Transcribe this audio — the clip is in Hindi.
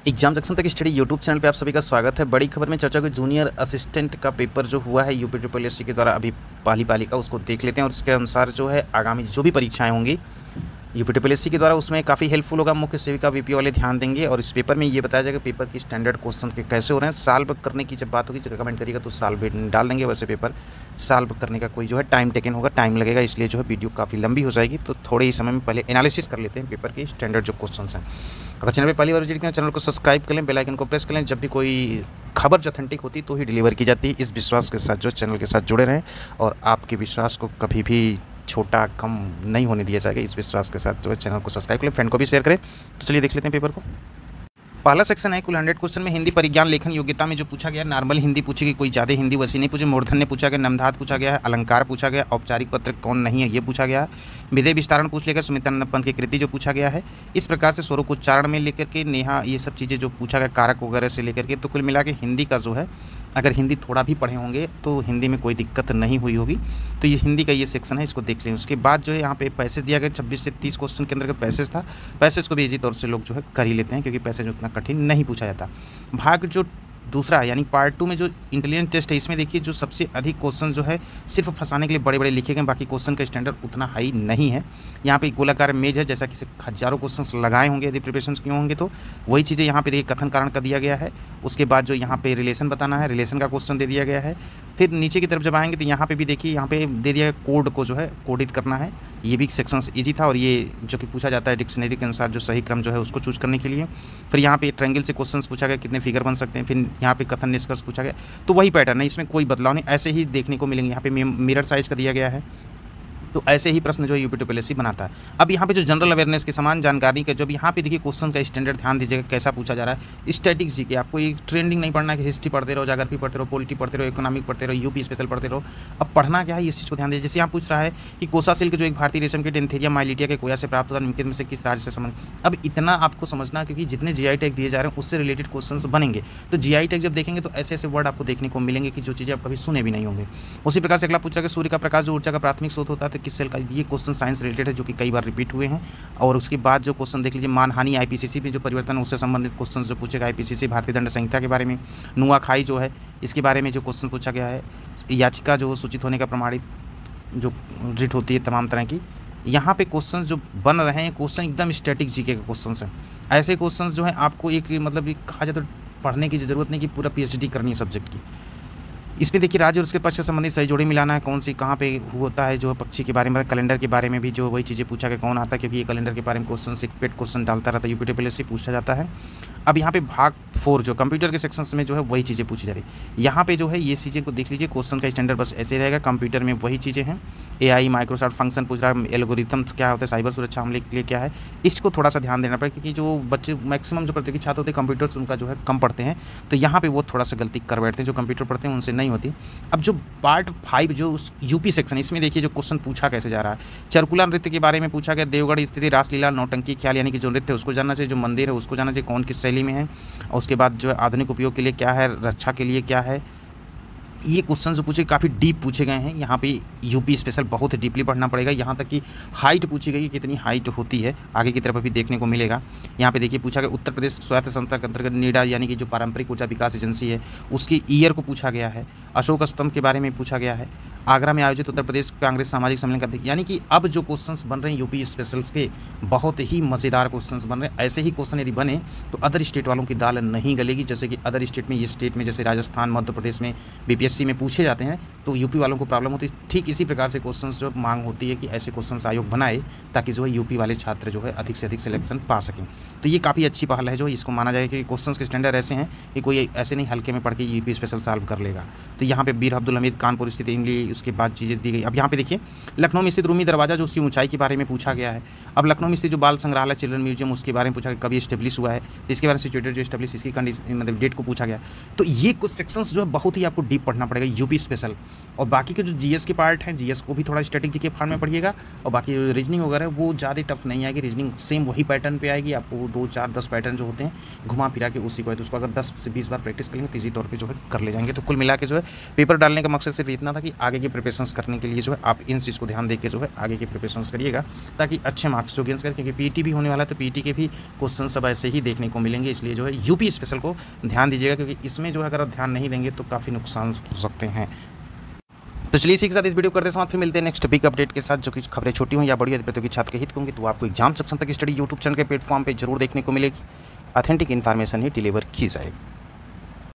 एग्जाम जंक्शन तक स्टडी यूट्यूब चैनल पे आप सभी का स्वागत है। बड़ी खबर में चर्चा की जूनियर असिस्टेंट का पेपर जो हुआ है यूपी ट्रिपल एससी के द्वारा अभी पाली-पाली उसको देख लेते हैं और उसके अनुसार जो है आगामी जो भी परीक्षाएं होंगी यूपी ट्रिपल एससी के द्वारा उसमें काफ़ी हेल्पफुल होगा। मुख्य सेविका वीपी वाले ध्यान देंगे और इस पेपर में ये बताया जाएगा पेपर की स्टैंडर्ड क्वेश्चन के कैसे हो रहे हैं। सॉल्व करने की जब बात होगी जब कमेंट करिएगा तो सॉल्व भी डाल देंगे। वैसे पेपर सॉल्व करने का कोई जो है टाइम टेकन होगा, टाइम लगेगा, इसलिए जो है वीडियो काफ़ी लंबी हो जाएगी। तो थोड़े ही समय में पहले एनालिसिस कर लेते हैं पेपर की स्टैंडर्ड जो क्वेश्चन हैं। अगर चैनल पे पहली बार विजिट करें चैनल को सब्सक्राइब कर लें, बेल आइकन को प्रेस कर लें। जब भी कोई खबर जो ऑथेंटिक होती तो ही डिलीवर की जाती है। इस विश्वास के साथ जो चैनल के साथ जुड़े रहें और आपके विश्वास को कभी भी छोटा कम नहीं होने दिया जाएगा। इस विश्वास के साथ जो है चैनल को सब्सक्राइब करें, फ्रेंड को भी शेयर करें। तो चलिए देख लेते हैं पेपर को। पहला सेक्शन है कुल 100 क्वेश्चन में हिंदी परिज्ञान लेखन योग्यता में जो पूछा गया नॉर्मल हिंदी पूछी गई, कोई ज़्यादा हिंदी वैसी नहीं पूछी। मूर्धन्य पूछा गया, नमधात पूछा गया है, अलंकार पूछा गया, औपचारिक पत्र कौन नहीं है ये पूछा गया है, विधेय विस्तारण पूछ लेगा, सुमित्रानंद पंत की कृति जो पूछा गया है। इस प्रकार से स्वरूप उच्चारण में लेकर के नेहा ये सब चीज़ें जो पूछा गया कारक वगैरह से लेकर के, तो कुल मिला के हिंदी का जो है अगर हिंदी थोड़ा भी पढ़े होंगे तो हिंदी में कोई दिक्कत नहीं हुई होगी। तो ये हिंदी का ये सेक्शन है, इसको देख लें। उसके बाद जो है यहाँ पे पैसेज दिया गया 26 से 30 क्वेश्चन के अंतर्गत पैसेज था। पैसेज को भी इजी तौर से लोग जो है कर ही लेते हैं क्योंकि पैसेज उतना कठिन नहीं पूछा जाता। भाग जो दूसरा है यानी पार्ट 2 में जो इंटेलिजेंस टेस्ट है, इसमें देखिए जो सबसे अधिक क्वेश्चन जो है सिर्फ फंसाने के लिए बड़े बड़े लिखे गए, बाकी क्वेश्चन का स्टैंडर्ड उतना हाई नहीं है। यहाँ पे गोलाकार मेज है, जैसा कि हजारों क्वेश्चन लगाए होंगे यदि प्रिपरेशन किए होंगे तो वही चीज़ें यहाँ पे देखिए कथन कारण का दिया गया है। उसके बाद जो यहाँ पे रिलेशन बताना है, रिलेशन का क्वेश्चन दे दिया गया है। फिर नीचे की तरफ जब आएंगे तो यहाँ पे भी देखिए यहाँ पे दे दिया कोड को जो है कोडित करना है। ये भी सेक्शन ईजी था और ये जो कि पूछा जाता है डिक्शनरी के अनुसार जो सही क्रम जो है उसको चूज करने के लिए। फिर यहाँ पे ट्रायंगल से क्वेश्चंस पूछा गया, कितने फिगर बन सकते हैं। फिर यहाँ पे कथन निष्कर्ष पूछा गया। तो वही पैटर्न है, इसमें कोई बदलाव नहीं, ऐसे ही देखने को मिलेंगे। यहाँ पे मिरर साइज का दिया गया है, तो ऐसे ही प्रश्न जो है यूपी ट्रिपल एससी बनाता है। अब यहाँ पे जो जनरल अवेयरनेस की समान जानकारी का जब यहाँ पे देखिए क्वेश्चन का स्टैंडर्ड ध्यान दीजिएगा कैसा पूछा जा रहा है। स्टैटिक जी के आपको एक ट्रेंडिंग नहीं पढ़ना है कि हिस्ट्री पढ़ते रहो, ज्योग्राफी पढ़ते रहो, पॉलिटी पढ़ते रहो, इकोनॉमिक पढ़ते रहो, यूपी स्पेशल पढ़ते रहो। अब पढ़ना क्या है इस चीज़ को ध्यान दीजिए। जैसे यहाँ पूछ रहा है कि कोसा सिल्क जो एक भारतीय रेशम के एंथेरियम माइलिटिया के कोया से प्राप्त होता है, निम्नलिखित में से किस राज्य से संबंध। अब इतना आपको समझना क्योंकि जितने जीआई टैग दिए जा रहे हैं उससे रिलेटेड क्वेश्चन बनेंगे। तो जीआई टैग जब देखेंगे तो ऐसे ऐसे वर्ड आपको देखने को मिलेंगे कि जो चीज़ें आप कभी सुने भी नहीं होंगे। उसी प्रकार से अगला पूछा कि सूर्य का प्रकाश जो ऊर्जा का प्राथमिक स्रोत होता है तो किस सेल का, ये क्वेश्चन साइंस रिलेटेड है जो कि कई बार रिपीट हुए हैं। और उसके बाद जो क्वेश्चन देख लीजिए मानहानि आईपीसीसी में जो परिवर्तन है उससे संबंधित क्वेश्चन जो पूछेगा, आईपीसीसी भारतीय दंड संहिता के बारे में, नुआखाई जो है इसके बारे में जो क्वेश्चन पूछा गया है, याचिका जो सूचित होने का प्रमाणित जो रिट होती है तमाम तरह की। यहाँ पे क्वेश्चन जो बन रहे हैं क्वेश्चन एकदम स्टैटिक जीके के क्वेश्चन हैं। ऐसे क्वेश्चन जो है आपको एक मतलब कहा जाए तो पढ़ने की ज़रूरत नहीं कि पूरा पीएचडी करनी है सब्जेक्ट की। इसमें देखिए राज्य और उसके पक्ष से संबंधित सही जोड़ी मिलाना है, कौन सी कहाँ पे होता है जो पक्षी के बारे में, कैलेंडर के बारे में भी जो वही चीज़ें पूछा गया कौन आता है, क्योंकि ये कैलेंडर के बारे में क्वेश्चन से पेट क्वेश्चन डालता रहता है, यूपी ट्रिपल एससी पूछा जाता है। अब यहाँ पे भाग 4 जो कंप्यूटर के सेक्शंस में जो है वही चीज़ें पूछी जा रही है। यहाँ पे जो है ये चीज़ें को देख लीजिए, क्वेश्चन का स्टैंडर्ड बस ऐसे रहेगा। कंप्यूटर में वही चीज़ें हैं, एआई माइक्रोसॉफ्ट फंक्शन पूछ रहा है, एल्गोरिथम क्या होता है, साइबर सुरक्षा हमले के लिए क्या है, इसको थोड़ा सा ध्यान देना पड़ेगा क्योंकि जो बच्चे मैक्सिमम जो प्रतियोगी छात्र होते हैं कंप्यूटर्स उनका जो है कम पढ़ते हैं, तो यहाँ पे वो थोड़ा सा गलती कर बैठते हैं, जो कंप्यूटर पढ़ते हैं उनसे नहीं होती। अब जो पार्ट 5 जो यूपी सेक्शन, इसमें देखिए जो क्वेश्चन पूछा कैसे जा रहा है। चरकुला नृत्य के बारे में पूछा गया, देवगढ़ स्थिति रासलीला नौटंकी ख्याल यानी कि जो नृत्य है उसको जानना चाहिए, जो मंदिर है उसको जानना चाहिए, कौन किस शैली में है, और उसके बाद जो है आधुनिक उपयोग के लिए क्या है, रक्षा के लिए क्या है। ये क्वेश्चन जो पूछे काफ़ी डीप पूछे गए हैं। यहाँ पे यूपी स्पेशल बहुत डीपली पढ़ना पड़ेगा। यहाँ तक कि हाइट पूछी गई है, कितनी हाइट होती है आगे की तरफ अभी देखने को मिलेगा। यहाँ पे देखिए पूछा गया उत्तर प्रदेश स्वायत्त संस्था के अंतर्गत नीडा यानी कि जो पारंपरिक ऊर्जा विकास एजेंसी है उसकी ईयर को पूछा गया है। अशोक स्तंभ के बारे में पूछा गया है। आगरा में आयोजित उत्तर प्रदेश कांग्रेस सामाजिक सम्मेलन का, यानी कि अब जो क्वेश्चंस बन रहे हैं यूपी स्पेशल्स के बहुत ही मज़ेदार क्वेश्चंस बन रहे हैं। ऐसे ही क्वेश्चन यदि बने तो अदर स्टेट वालों की दाल नहीं गलेगी। जैसे कि अदर स्टेट में, ये स्टेट में जैसे राजस्थान मध्य प्रदेश में बीपीएससी में पूछे जाते हैं तो यूपी वालों को प्रॉब्लम होती है। ठीक इसी प्रकार से क्वेश्चंस जो मांग होती है कि ऐसे क्वेश्चंस आयोग बनाए ताकि जो है यूपी वाले छात्र जो है अधिक से अधिक सिलेक्शन पा सकें। तो ये काफ़ी अच्छी पहल है जो इसको माना जाए कि क्वेश्चंस के स्टैंडर्ड ऐसे हैं कि कोई ऐसे नहीं हल्के में पढ़ के यूपी स्पेशल सॉल्व कर लेगा। तो यहाँ पे बीर अब्दुल हमीद कानपुर स्थित इमली, उसके बाद चीज़ें दी गई। अब यहाँ पे देखिए लखनऊ में स्थित रूमी दरवाज़ा जो उसकी ऊंचाई के बारे में पूछा गया है। अब लखनऊ में स्थित जो बाल संग्रहालय चिल्ड्रन म्यूजियम उसके बारे में पूछा गया, कभी स्टेब्लिश हुआ है, इसके बारे में सिचुएटेड जो स्टेब्लिश इसकी कंडीशन मतलब डेट को पूछा गया। तो ये कुछ सेक्शंस जो है बहुत ही आपको डीप पढ़ना पड़ेगा यूपी स्पेशल। और बाकी के जो जीएस के पार्ट हैं, जीएस को भी थोड़ा स्टैटिक जी के फॉर्म में पढ़िएगा। और बाकी रीजनिंग वगैरह वो ज़्यादा टफ नहीं आएगी, रीजनिंग सेम वही पैटर्न पे आएगी। आपको 2, 4, 10 पैटर्न जो होते हैं घुमा फिरा के उसी को है, तो उसको अगर 10 से 20 बार प्रैक्टिस करेंगे तो इसी तौर पे जो है कर ले जाएंगे। तो कुल मिला के जो है पेपर डालने का मकसद सिर्फ इतना था कि आगे की की प्रिपरेशंस करने के लिए जो है आप इन चीज़ को ध्यान देके जो है आगे की प्रिपरेशंस करिएगा, ताकि अच्छे मार्क्स जो गेंस करें, क्योंकि पीटी भी होने वाला है तो पीटी के भी क्वेश्चन सब ऐसे ही देखने को मिलेंगे। इसलिए जो है यूपी स्पेशल को ध्यान दीजिएगा, क्योंकि इसमें जो है अगर आप ध्यान नहीं देंगे तो काफ़ी नुकसान हो सकते हैं। तो चलिए इसी के साथ इस वीडियो करते साथ फिर मिलते हैं नेक्स्ट बिग अपडेट के साथ, जो कि खबरें छोटी हों या बड़ी प्रतियोगी छात्र के हित होंगे, तो आपको एग्जाम सेक्शन तक स्टडी यूट्यूब चैनल के प्लेटफॉर्म पर जरूर देखने को मिलेगी। ऑथेंटिक इन्फॉर्मेशन ही डिलीवर की जाएगी।